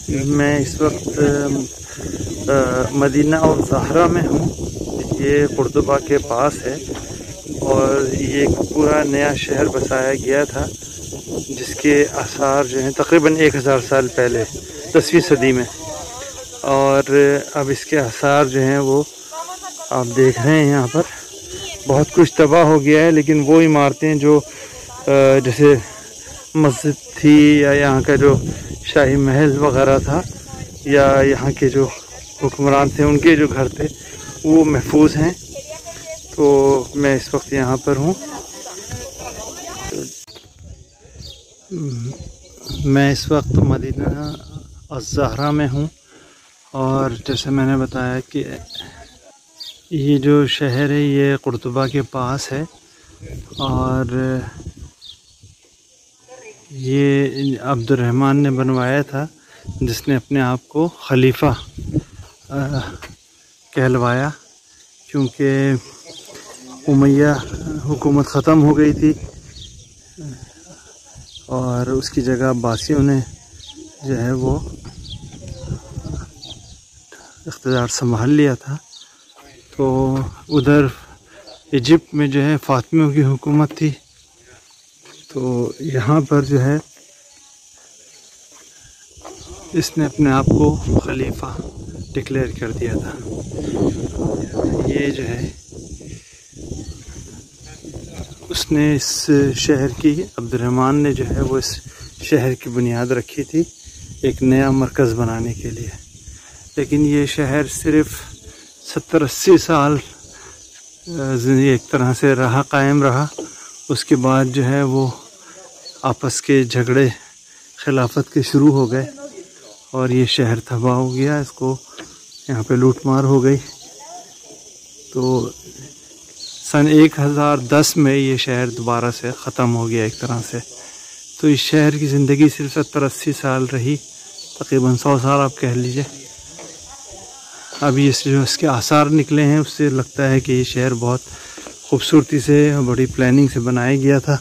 मैं इस वक्त मदीना और ज़हरा में हूँ। ये कुर्तुबा के पास है और ये एक पूरा नया शहर बसाया गया था जिसके आसार जो हैं तकरीबन 1000 साल पहले 10वीं सदी में, और अब इसके आसार जो हैं वो आप देख रहे हैं। यहाँ पर बहुत कुछ तबाह हो गया है, लेकिन वो इमारतें जो जैसे मस्जिद थी या यहाँ का जो शाही महल वगैरह था या यहाँ के जो हुक्मरान थे उनके जो घर थे वो महफूज हैं। तो मैं इस वक्त यहाँ पर हूँ। मैं इस वक्त मदीना अज़हरा में हूँ और जैसे मैंने बताया कि ये जो शहर है ये कुर्तुबा के पास है और ये अब्दुर्रहमान ने बनवाया था, जिसने अपने आप को खलीफा कहलवाया, क्योंकि उमैया हुकूमत ख़त्म हो गई थी और उसकी जगह अब्बासियों ने जो है वो इख्तियार संभाल लिया था। तो उधर इजिप्ट में जो है फ़ातिमियों की हुकूमत थी, तो यहाँ पर जो है इसने अपने आप को खलीफा डिक्लेयर कर दिया था। ये जो है उसने इस शहर की, अब्दुर्रहमान ने जो है वो इस शहर की बुनियाद रखी थी एक नया मरकज़ बनाने के लिए। लेकिन ये शहर सिर्फ़ 70-80 साल एक तरह से रहा, कायम रहा। उसके बाद जो है वो आपस के झगड़े खिलाफत के शुरू हो गए और ये शहर तबाह हो गया। इसको यहाँ पे लूटमार हो गई। तो सन 1010 में ये शहर दोबारा से ख़त्म हो गया एक तरह से। तो इस शहर की ज़िंदगी सिर्फ 70-80 साल रही, तकरीबन 100 साल आप कह लीजिए। अभी इस जो इसके आसार निकले हैं उससे लगता है कि ये शहर बहुत खूबसूरती से, बड़ी प्लानिंग से बनाया गया था।